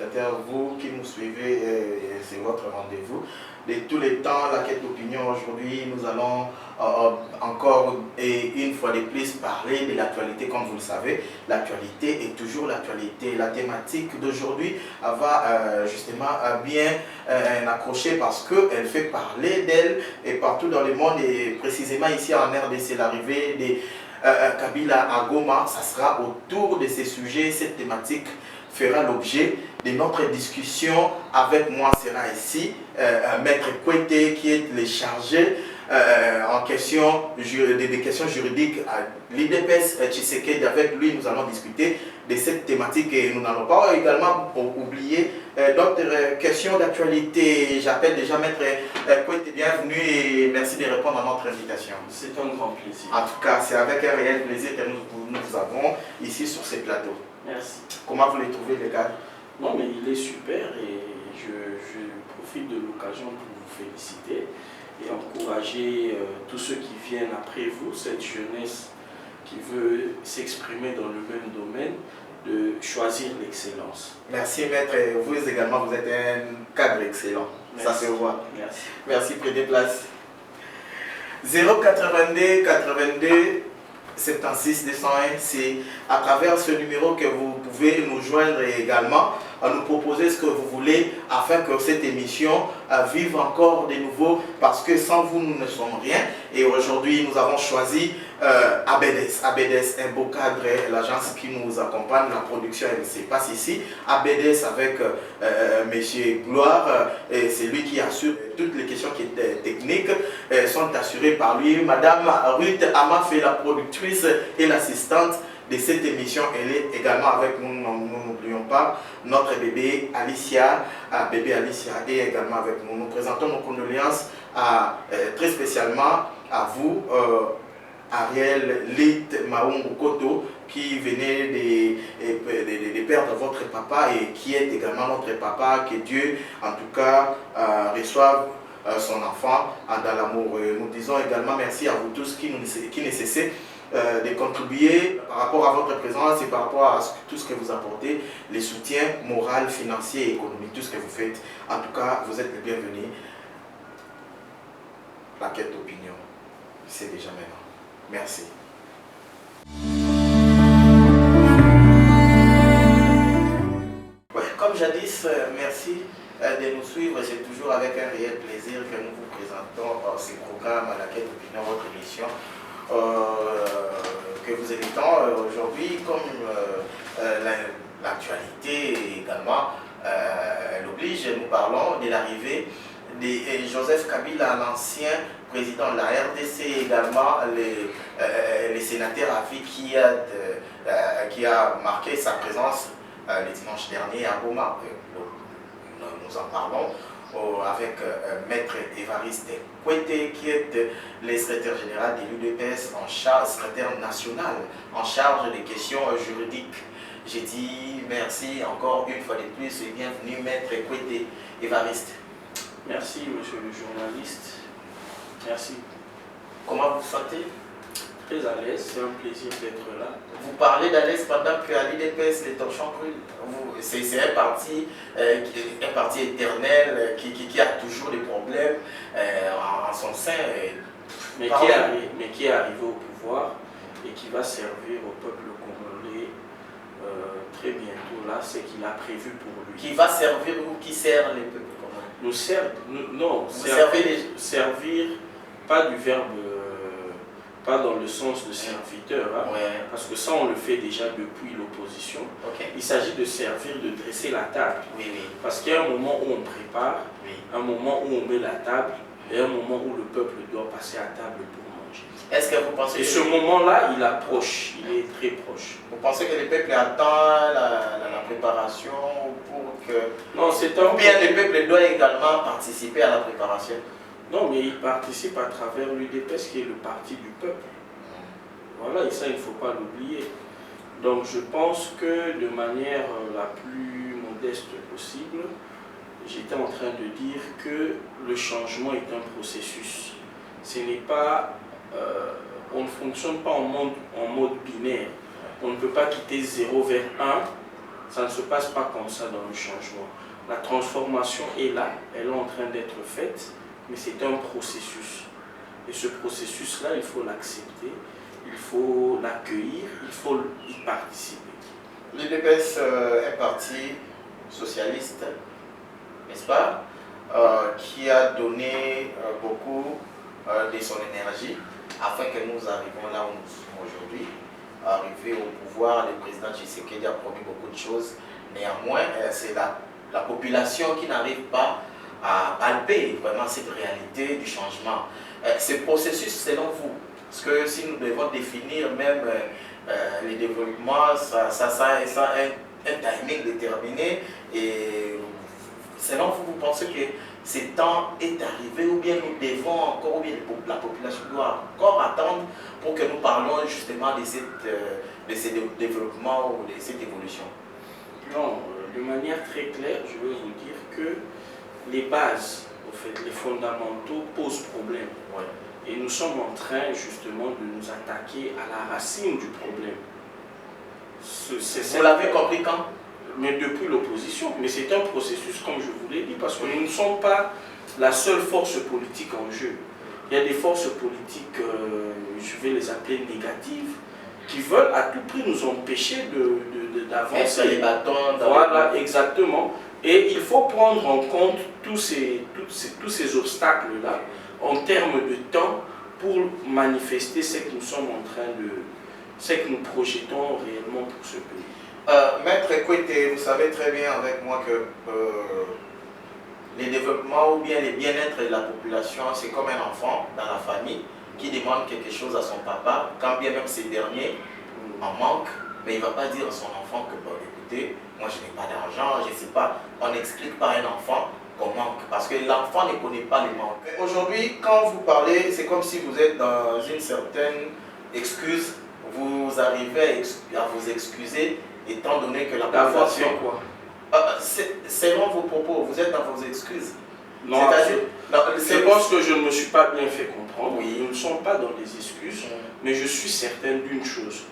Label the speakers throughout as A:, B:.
A: téléspectateurs, vous qui nous suivez, c'est votre rendez-vous. De tous les temps, la quête d'opinion, aujourd'hui, nous allons encore et une fois de plus parler de l'actualité. Comme vous le savez, l'actualité est toujours l'actualité. La thématique d'aujourd'hui va justement bien accrocher parce qu'elle fait parler d'elle et partout dans le monde, et précisément ici en RDC, l'arrivée des Kabila à Goma, ça sera autour de ces sujets. Cette thématique fera l'objet de notre discussion. Avec moi sera ici Maître Kwete, qui est le chargé en question, des questions juridiques à l'IDPS Tshisekedi. Avec lui, nous allons discuter de cette thématique et nous n'allons pas également oublier d'autres questions d'actualité. J'appelle déjà Maître Kwete, bienvenue et merci de répondre à notre invitation.
B: C'est un grand plaisir.
A: En tout cas, c'est avec un réel plaisir que nous avons ici sur ces plateaux.
B: Merci.
A: Comment vous les trouvez, les gars?
B: Non, mais il est super et je profite de l'occasion pour vous féliciter et encourager tous ceux qui viennent après vous, cette jeunesse qui veut s'exprimer dans le même domaine, de choisir l'excellence.
A: Merci Maître, vous également, vous êtes un cadre excellent. Merci. Ça se voit.
B: Merci.
A: Merci, prenez place. 082 82 76 201, c'est à travers ce numéro que vous pouvez nous joindre et également à nous proposer ce que vous voulez afin que cette émission vive encore de nouveau, parce que sans vous nous ne sommes rien. Et aujourd'hui nous avons choisi ABDS. ABDS, un beau cadre, l'agence qui nous accompagne, la production elle se passe ici. ABDS avec Monsieur Gloire, c'est lui qui assure toutes les questions qui étaient techniques, sont assurées par lui. Madame Ruth Amafé, la productrice et l'assistante de cette émission, elle est également avec nous, n'oublions pas notre bébé Alicia, et également avec nous. Nous présentons nos condoléances très spécialement à vous, Ariel Lit Maungu Koto, qui venait de perdre votre papa et qui est également notre papa. Que Dieu en tout cas reçoive son enfant dans l'amour. Nous disons également merci à vous tous qui ne cessez de contribuer par rapport à votre présence et par rapport à tout ce que vous apportez, les soutiens moral, financier et économique, tout ce que vous faites. En tout cas, vous êtes les bienvenus. La quête d'opinion, c'est déjà maintenant. Merci. Ouais, comme jadis, merci de nous suivre. C'est toujours avec un réel plaisir que nous vous présentons ces programmes à la quête d'opinion, votre émission. Que vous évitons aujourd'hui, comme l'actualité également l'oblige, nous parlons de l'arrivée de Joseph Kabila, l'ancien président de la RDC, également le sénateur Afi qui a marqué sa présence le dimanche dernier à Goma. Nous en parlons avec Maître Évariste Kwete, qui est le secrétaire général de l'UDPS, secrétaire national en charge des questions juridiques. J'ai dit merci encore une fois de plus et bienvenue Maître Kwete Évariste.
B: Merci monsieur le journaliste. Merci.
A: Comment vous vous sentez?
B: Très à l'aise, c'est un plaisir d'être là.
A: Vous parlez d'à l'aise pendant qu'à l'IDPS, les torchons brûlent. C'est un parti éternel qui a toujours des problèmes en son sein.
B: Mais qui est arrivé au pouvoir et qui va servir au peuple congolais très bientôt. Là, c'est qu'il a prévu pour lui.
A: Qui va servir ou qui sert les peuples congolais?
B: Servir, pas du verbe, pas dans le sens de serviteur, hein,
A: ouais.
B: Parce que ça on le fait déjà depuis l'opposition.
A: Okay.
B: Il s'agit de servir, de dresser la table.
A: Oui, oui.
B: Parce qu'il y a un moment où on prépare,
A: oui.
B: Un moment où on met la table et un moment où le peuple doit passer à table pour manger.
A: Est-ce que vous pensez
B: et ce moment-là, il approche, il est très proche.
A: Vous pensez que le peuple attend la préparation pour que...
B: Non, c'est un...
A: Ou bien le peuple doit également participer à la préparation?
B: Non, mais il participe à travers l'UDPS qui est le parti du peuple. Voilà, et ça, il ne faut pas l'oublier. Donc, je pense que de manière la plus modeste possible, j'étais en train de dire que le changement est un processus. Ce n'est pas... on ne fonctionne pas en mode binaire. On ne peut pas quitter 0 vers 1 Ça ne se passe pas comme ça dans le changement. La transformation est là, elle est en train d'être faite, mais c'est un processus. Et ce processus-là, il faut l'accepter, il faut l'accueillir, il faut y participer.
A: L'UDPS est parti socialiste, n'est-ce pas, qui a donné beaucoup de son énergie afin que nous arrivions là où nous sommes aujourd'hui. Arrivé au pouvoir, le président Tshisekedi a promis beaucoup de choses. Néanmoins, c'est la population qui n'arrive pas à palper vraiment cette réalité du changement. Ce processus, selon vous, parce que si nous devons définir même les développements, ça a un timing déterminé, et selon vous, vous pensez que ce temps est arrivé, ou bien nous devons encore, ou bien la population doit encore attendre pour que nous parlions justement de ces développements ou de cette évolution?
B: Non, de manière très claire, je veux vous dire que les bases, en fait, les fondamentaux posent problème.
A: Ouais.
B: Et nous sommes en train justement de nous attaquer à la racine du problème.
A: Vous l'avez compris quand?
B: Mais depuis l'opposition. Mais c'est un processus, comme je vous l'ai dit, parce que nous ne sommes pas la seule force politique en jeu. Il y a des forces politiques, je vais les appeler négatives, qui veulent à tout prix nous empêcher d'avancer.
A: Les bâtons.
B: Voilà, exactement. Et il faut prendre en compte tous ces obstacles-là en termes de temps pour manifester ce que nous sommes en train de... ce que nous projetons réellement pour ce pays.
A: Maître Ekwete, vous savez très bien avec moi que les développements ou bien les bien-être de la population, c'est comme un enfant dans la famille qui demande quelque chose à son papa, quand bien même ces derniers en manquent, mais il ne va pas dire à son enfant que, bon, écoutez, moi je n'ai pas d'argent, je ne sais pas. On n'explique pas à un enfant qu'on manque, parce que l'enfant ne connaît pas les manques. Aujourd'hui, quand vous parlez, c'est comme si vous êtes dans une certaine excuse, vous arrivez à vous excuser, étant donné que la population...
B: quoi?
A: Selon vos propos, vous êtes dans vos excuses.
B: Non, je pense que je ne me suis pas bien fait comprendre. Oui. Nous ne sommes pas dans des excuses, mais je suis certain d'une chose,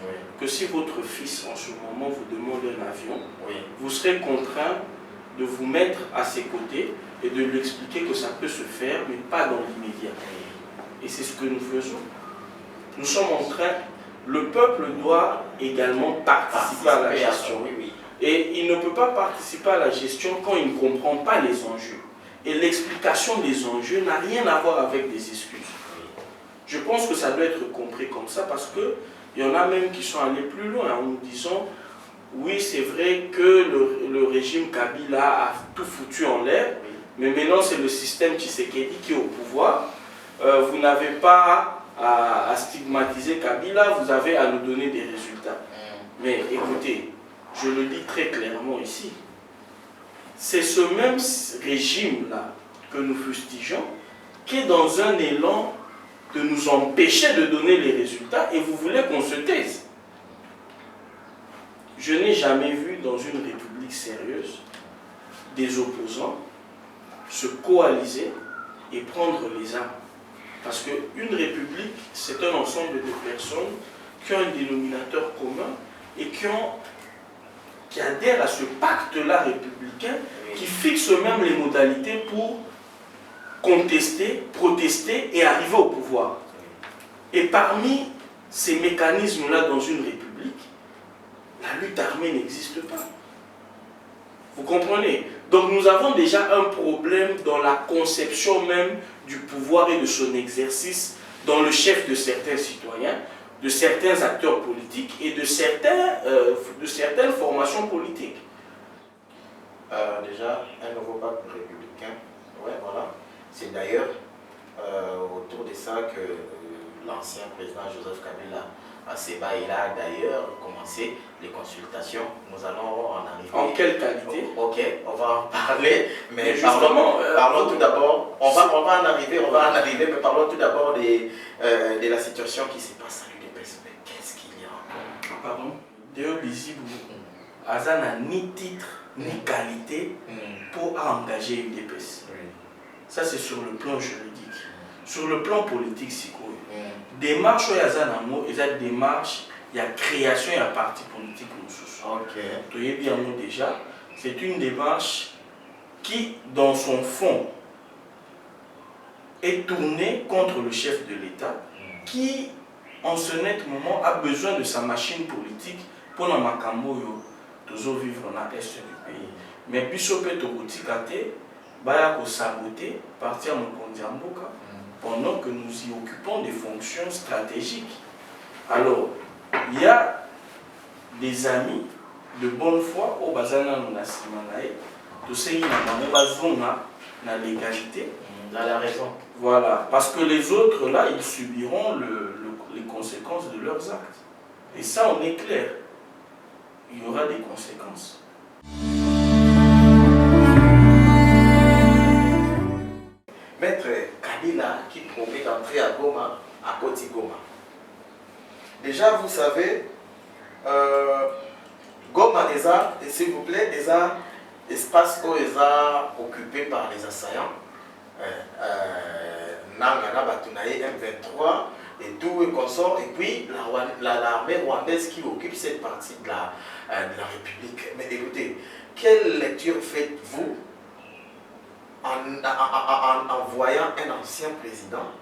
B: que si votre fils en ce moment vous demande un avion, vous serez contraint de vous mettre à ses côtés et de lui expliquer que ça peut se faire, mais pas dans l'immédiat. Et c'est ce que nous faisons. Nous sommes en train, le peuple doit également participer à la gestion. Et il ne peut pas participer à la gestion quand il ne comprend pas les enjeux. Et l'explication des enjeux n'a rien à voir avec des excuses. Je pense que ça doit être compris comme ça, parce qu'il y en a même qui sont allés plus loin en nous disant oui, c'est vrai que le régime Kabila a tout foutu en l'air, mais maintenant c'est le système Tshisekedi qui est au pouvoir. Vous n'avez pas à stigmatiser Kabila, vous avez à nous donner des résultats. Mais écoutez, je le dis très clairement ici, c'est ce même régime-là que nous fustigeons qui est dans un élan de nous empêcher de donner les résultats, et vous voulez qu'on se taise. Je n'ai jamais vu dans une république sérieuse des opposants se coaliser et prendre les armes. Parce qu'une république, c'est un ensemble de personnes qui ont un dénominateur commun et qui adhèrent à ce pacte-là républicain, qui fixe même les modalités pour contester, protester et arriver au pouvoir. Et parmi ces mécanismes-là dans une république, la lutte armée n'existe pas. Vous comprenez? Donc nous avons déjà un problème dans la conception même du pouvoir et de son exercice dans le chef de certains citoyens, de certains acteurs politiques et de certaines formations politiques.
A: Déjà, un nouveau pacte républicain, ouais, voilà. C'est d'ailleurs autour de ça que l'ancien président Joseph Kabila il a d'ailleurs commencé les consultations. Nous allons en arriver.
B: En quelle qualité?
A: Ok, on va en parler, mais
B: justement,
A: parlons tout d'abord. On va en arriver, mais parlons tout d'abord de la situation qui se passe à l'UDPS. Qu'est-ce qu'il y a encore?
B: Pardon? D'ailleurs, visible, Azan n'a ni titre ni qualité pour engager l'UDPS. Ça, c'est sur le plan juridique. Sur le plan politique, c'est quoi? Démarche Yazanamo, et cette démarche il y a création et un parti politique nous sous.
A: Ok.
B: Tu es bien nous déjà. C'est une démarche qui, dans son fond, est tournée contre le chef de l'État, qui, en ce net moment, a besoin de sa machine politique pour la Makambo, toujours vivre dans l'est du pays. Mais Bisopé Togotikate, Baya saboter, partir à Mokondiamboka, pendant que nous y occupons des fonctions stratégiques. Alors, il y a des amis de bonne foi au Bazana Nasimanae, tout ce qui na l'égalité.
A: Dans la raison.
B: Voilà, parce que les autres là, ils subiront les conséquences de leurs actes. Et ça, on est clair. Il y aura des conséquences.
A: Maître Kabila qui promet d'entrer à Goma, à Koti Goma. Déjà, vous savez, Goma, s'il vous plaît, les espaces occupés par les assaillants. Nangana Batunaye M23 et tout et consort, et puis l'armée rwandaise qui occupe cette partie de la République. Mais écoutez, quelle lecture faites-vous en voyant un ancien président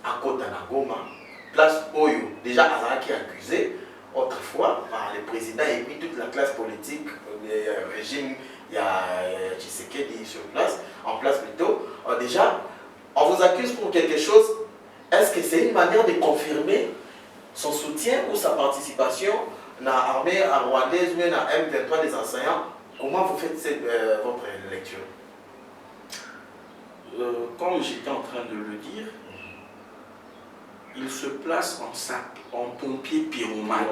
A: à Kotana-Goma, place Oyo, déjà Azaraki accusé autrefois par les présidents et puis toute la classe politique, le régime, il y a Tshisekedi sur place, en place plutôt. Déjà, on vous accuse pour quelque chose. Est-ce que c'est une manière de confirmer son soutien ou sa participation dans l'armée rwandaise ou dans la M23 des enseignants? Comment vous faites votre lecture?
B: Comme j'étais en train de le dire, il se place en pompier pyromane.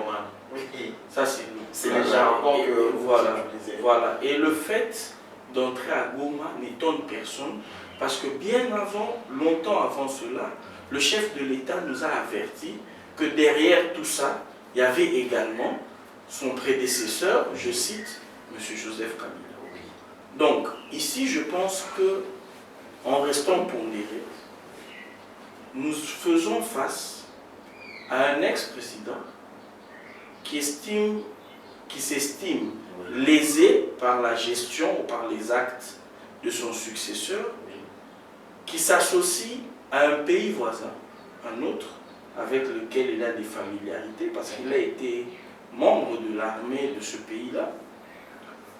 A: Oui.
B: Ça, c'est
A: le jargon que
B: voilà. Et le fait d'entrer à Goma n'étonne personne, parce que bien avant, longtemps avant cela, le chef de l'État nous a averti que derrière tout ça, il y avait également son prédécesseur, je cite, M. Joseph Kabila. Donc, ici, je pense que, en restant pondéré, nous faisons face à un ex-président qui s'estime lésé par la gestion ou par les actes de son successeur, qui s'associe à un pays voisin, un autre, avec lequel il a des familiarités, parce qu'il a été membre de l'armée de ce pays-là,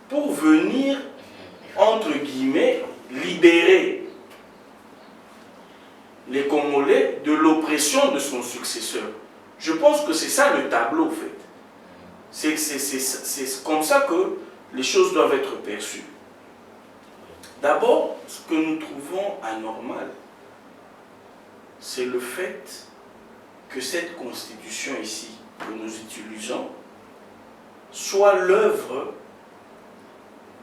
B: pour venir, entre guillemets, libérer les Congolais de l'oppression de son successeur. Je pense que c'est ça le tableau, en fait. C'est comme ça que les choses doivent être perçues. D'abord, ce que nous trouvons anormal, c'est le fait que cette constitution ici, que nous utilisons, soit l'œuvre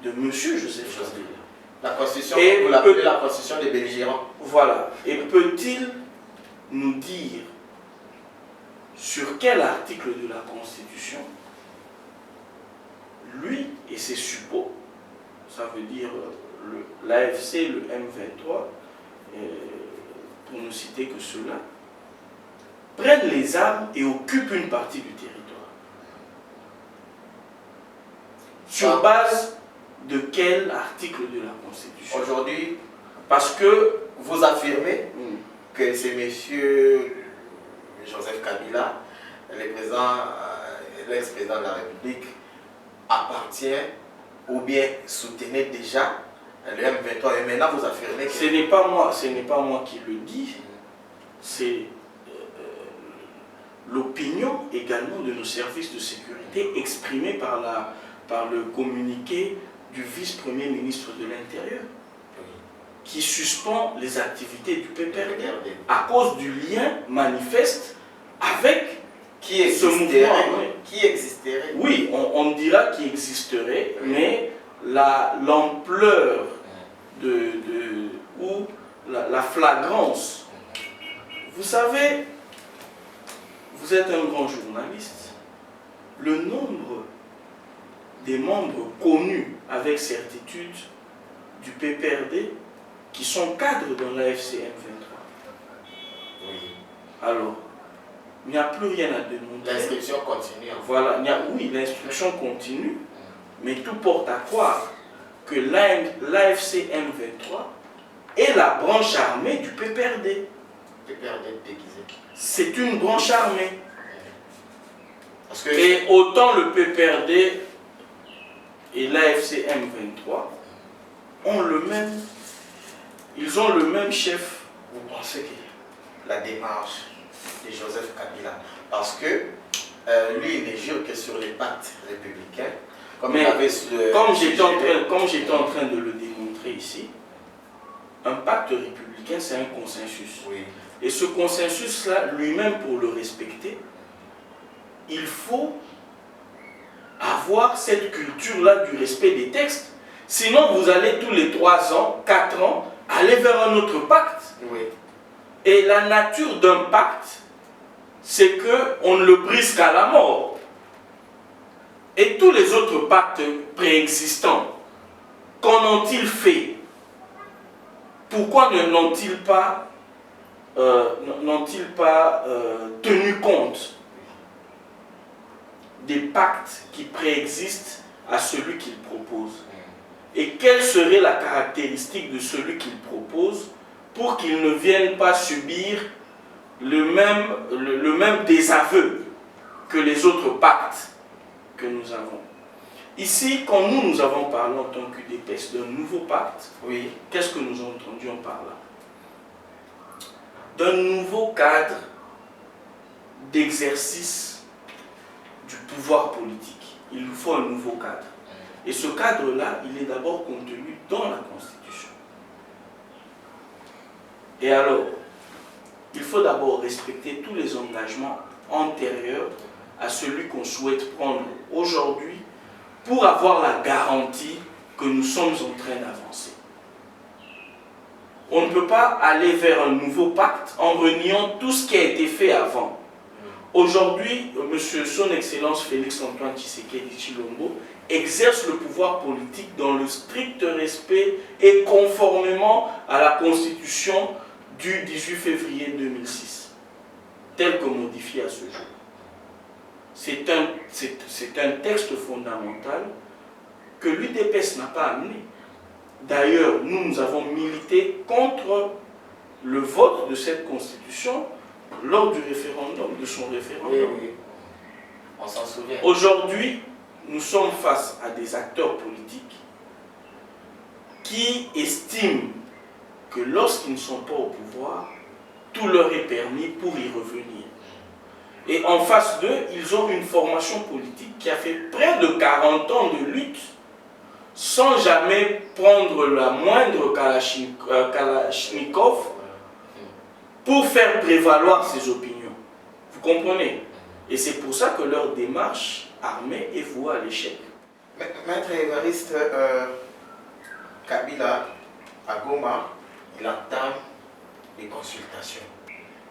B: de M. Joseph Kabila.
A: La constitution, vous l'appelez la constitution des belligérants.
B: Voilà. Et peut-il nous dire sur quel article de la Constitution lui et ses suppôts, ça veut dire l'AFC, le M23, pour ne citer que ceux-là, prennent les armes et occupent une partie du territoire. Sur base de quel article de la Constitution?
A: Aujourd'hui,
B: parce que
A: vous affirmez que c'est M. Joseph Kabila, l'ex-président de la République, appartient ou bien soutenait déjà le M23. Et maintenant, vous affirmez que...
B: Ce n'est pas moi qui le dis, c'est l'opinion également de nos services de sécurité exprimée par le communiqué du vice-premier ministre de l'Intérieur, qui suspend les activités du PPRD à cause du lien manifeste avec ce mouvement.
A: Qui existerait?
B: Oui, on dira qu'il existerait, mais l'ampleur ou la flagrance. Vous savez, vous êtes un grand journaliste, le nombre des membres connus avec certitude du PPRD qui sont cadres dans l'AFC M23.
A: Oui.
B: Alors, il n'y a plus rien à démontrer.
A: L'inscription continue.
B: Voilà, oui, l'instruction continue, mais tout porte à croire que l'AFC M23 est la branche armée du PPRD.
A: PPRD déguisé.
B: C'est une branche armée.
A: Parce que
B: et autant le PPRD et l'AFC M23 ont ils ont le même chef.
A: Vous pensez que la démarche de Joseph Kabila, parce que lui, il ne jure que sur les pactes républicains, comme
B: j'étais en train de le démontrer ici, un pacte républicain, c'est un consensus.
A: Oui.
B: Et ce consensus-là, lui-même, pour le respecter, il faut avoir cette culture-là du respect des textes. Sinon, vous allez tous les 3 ans, 4 ans, aller vers un autre pacte.
A: Oui.
B: Et la nature d'un pacte, c'est qu'on ne le brise qu'à la mort. Et tous les autres pactes préexistants, qu'en ont-ils fait? Pourquoi n'ont-ils pas, tenu compte des pactes qui préexistent à celui qu'ils proposent? Et quelle serait la caractéristique de celui qu'ils proposent pour qu'ils ne viennent pas subir le même désaveu que les autres pactes que nous avons? Ici, quand nous avons parlé en tant qu'UDPS d'un nouveau pacte,
A: oui,
B: qu'est-ce que nous entendions par là? D'un nouveau cadre d'exercice du pouvoir politique. Il nous faut un nouveau cadre. Et ce cadre-là, il est d'abord contenu dans la Constitution. Et alors, il faut d'abord respecter tous les engagements antérieurs à celui qu'on souhaite prendre aujourd'hui pour avoir la garantie que nous sommes en train d'avancer. On ne peut pas aller vers un nouveau pacte en reniant tout ce qui a été fait avant. Aujourd'hui, Son Excellence Félix-Antoine Tshisekedi Tshilombo exerce le pouvoir politique dans le strict respect et conformément à la Constitution du 18 février 2006, telle que modifiée à ce jour. C'est un texte fondamental que l'UDPS n'a pas amené. D'ailleurs, nous avons milité contre le vote de cette Constitution lors du référendum, de son référendum.
A: Oui, oui. On s'en souvient.
B: Aujourd'hui, nous sommes face à des acteurs politiques qui estiment que lorsqu'ils ne sont pas au pouvoir, tout leur est permis pour y revenir. Et en face d'eux, ils ont une formation politique qui a fait près de 40 ans de lutte sans jamais prendre la moindre kalachnikov pour faire prévaloir ses opinions. Vous comprenez? Et c'est pour ça que leur démarche armée est vouée à l'échec.
A: Maître Évariste, Kabila, à Goma, il entame des consultations.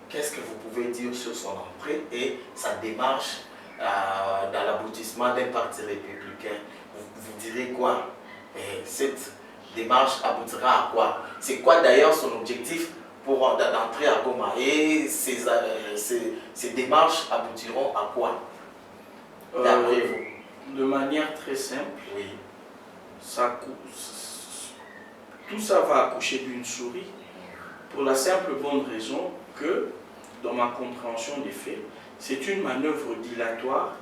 A: Qu'est-ce que vous pouvez dire sur son entrée et sa démarche dans l'aboutissement d'un parti républicain? Vous direz quoi? Et cette démarche aboutira à quoi? C'est quoi d'ailleurs son objectif pour d'entrer à Goma? Et ces démarches aboutiront à quoi, d'après vous?
B: De manière très simple,
A: oui.
B: Tout ça va accoucher d'une souris, pour la simple bonne raison que, dans ma compréhension des faits, c'est une manœuvre dilatoire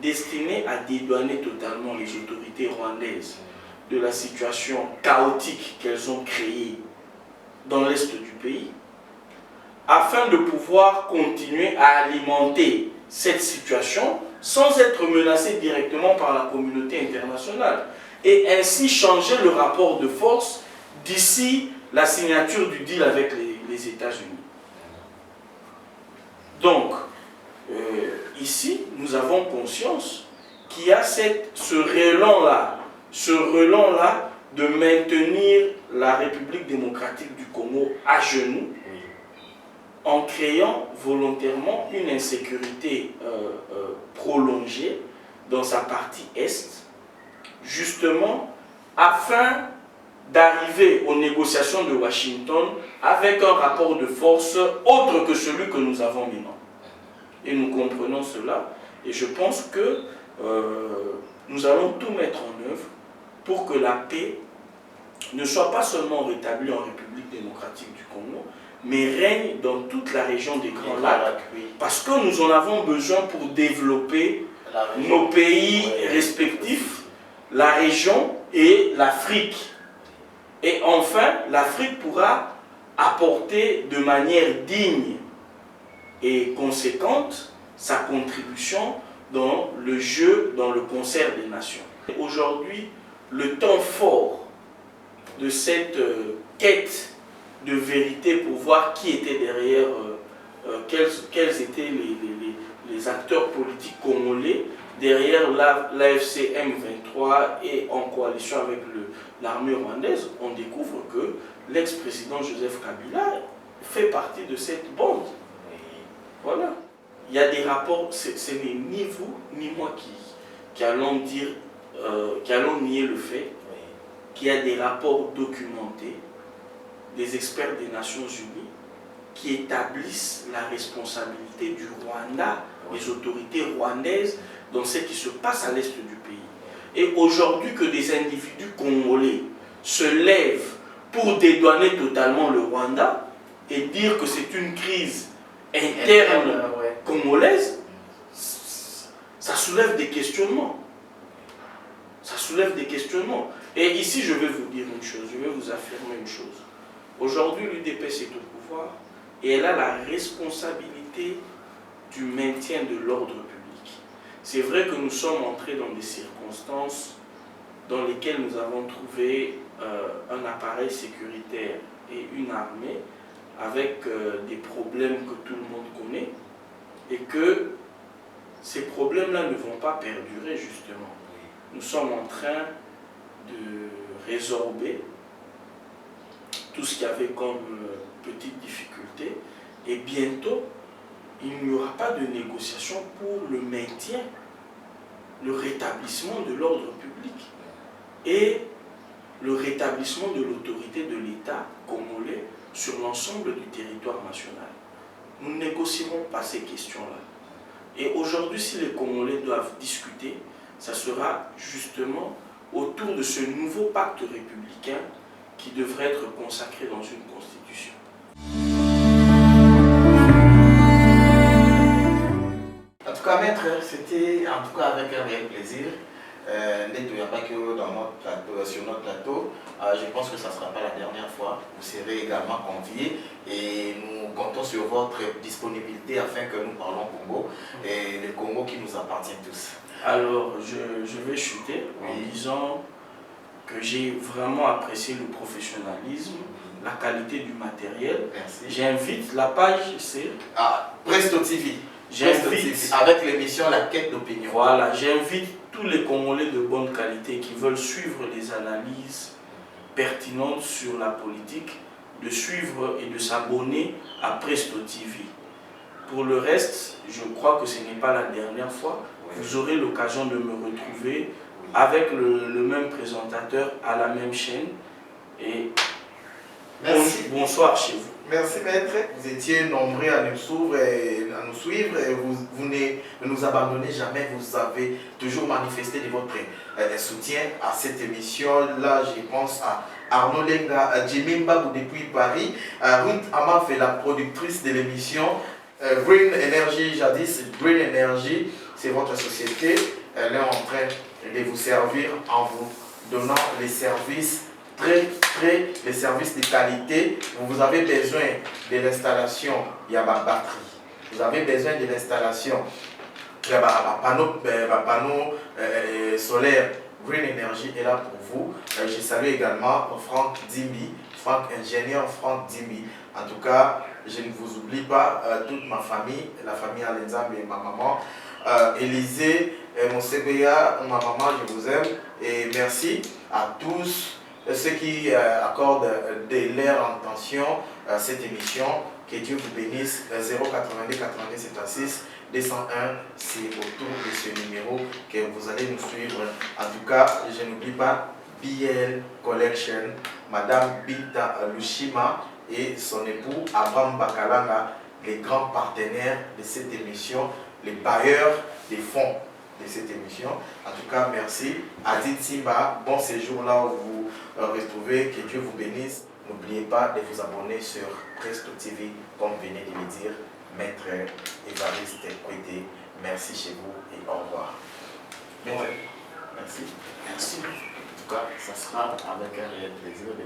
B: destinée à dédouaner totalement les autorités rwandaises de la situation chaotique qu'elles ont créée dans l'est du pays, afin de pouvoir continuer à alimenter cette situation sans être menacées directement par la communauté internationale, et ainsi changer le rapport de force d'ici la signature du deal avec les États-Unis. Donc, ici, nous avons conscience qu'il y a ce relent-là de maintenir la République démocratique du Congo à genoux, en créant volontairement une insécurité prolongée dans sa partie est, justement afin d'arriver aux négociations de Washington avec un rapport de force autre que celui que nous avons maintenant. Et nous comprenons cela. Et je pense que nous allons tout mettre en œuvre pour que la paix ne soit pas seulement rétablie en République démocratique du Congo, mais règne dans toute la région des Grands Lacs. Parce que nous en avons besoin pour développer nos pays respectifs, la région et l'Afrique. Et enfin, l'Afrique pourra apporter de manière digne et conséquente sa contribution dans le jeu, dans le concert des nations. Aujourd'hui, le temps fort de cette quête de vérité pour voir qui était derrière, quels étaient les acteurs politiques congolais derrière l'AFC M23 et en coalition avec l'armée rwandaise, on découvre que l'ex-président Joseph Kabila fait partie de cette bande. Voilà. Il y a des rapports, ce n'est ni vous ni moi qui allons dire, qui allons nier le fait qu'il y a des rapports documentés des experts des Nations Unies qui établissent la responsabilité du Rwanda, des autorités rwandaises, dans ce qui se passe à l'est du pays. Et aujourd'hui que des individus congolais se lèvent pour dédouaner totalement le Rwanda et dire que c'est une crise interne congolaise, ça soulève des questionnements. Ça soulève des questionnements. Et ici, je vais vous dire une chose, je vais vous affirmer une chose. Aujourd'hui, l'UDPS est au pouvoir et elle a la responsabilité du maintien de l'ordre public. C'est vrai que nous sommes entrés dans des circonstances dans lesquelles nous avons trouvé un appareil sécuritaire et une armée avec des problèmes que tout le monde connaît et que ces problèmes-là ne vont pas perdurer justement. Nous sommes en train de résorber tout ce qu'il y avait comme petite difficulté et bientôt il n'y aura pas de négociation pour le maintien, le rétablissement de l'ordre public et le rétablissement de l'autorité de l'État congolais sur l'ensemble du territoire national. Nous ne négocierons pas ces questions-là. Et aujourd'hui, si les Congolais doivent discuter, ça sera justement autour de ce nouveau pacte républicain qui devrait être consacré dans une constitution.
A: En tout cas, maître, c'était en tout cas avec un réel plaisir. N'être pas que dans notre plateau, sur notre plateau. Je pense que ça ne sera pas la dernière fois. Vous serez également conviés et nous comptons sur votre disponibilité afin que nous parlons Congo et le Congo qui nous appartient tous.
B: Alors, je vais chuter en disant que j'ai vraiment apprécié le professionnalisme, la qualité du matériel.
A: Merci.
B: J'invite, la page c'est
A: Presto TV.
B: J'invite
A: avec l'émission La Quête d'opinion.
B: Voilà, j'invite tous les Congolais de bonne qualité qui veulent suivre les analyses pertinentes sur la politique, de suivre et de s'abonner à Presto TV. Pour le reste, je crois que ce n'est pas la dernière fois. Vous aurez l'occasion de me retrouver avec le même présentateur à la même chaîne. Et bonsoir chez vous.
A: Merci maître. Vous étiez nombreux à nous suivre et vous ne nous abandonnez jamais. Vous avez toujours manifesté de votre soutien à cette émission. Là, je pense à Arnaud Lenga, à Jimmy Mbabou depuis Paris, à Ruth Amaf, la productrice de l'émission Green Energy, jadis Green Energy, c'est votre société. Elle est en train de vous servir en vous donnant les services les services de qualité. Vous avez besoin de l'installation, il y a ma batterie. Vous avez besoin de l'installation, il y a un panneau solaire. Green Energy est là pour vous. Je salue également Franck Dimbi, ingénieur Franck Dimbi. En tout cas, je ne vous oublie pas, toute ma famille, la famille Alenzambe et ma maman, Élisée, mon CBA, ma maman, je vous aime. Et merci à tous ceux qui accordent de leur intention à cette émission. Que Dieu vous bénisse. 082 90 76 201, c'est autour de ce numéro que vous allez nous suivre. En tout cas, je n'oublie pas BL Collection, Madame Bita Lushima et son époux Abraham Bakalanga, les grands partenaires de cette émission, les bailleurs des fonds de cette émission. En tout cas, merci. Adit Simba, bon séjour là où vous retrouvez, que Dieu vous bénisse. N'oubliez pas de vous abonner sur Presto TV, comme venez de le dire, Maître Évariste Kwete. Merci chez vous et au revoir. Maître, merci.
C: Merci. En tout cas, ça sera avec un réel plaisir de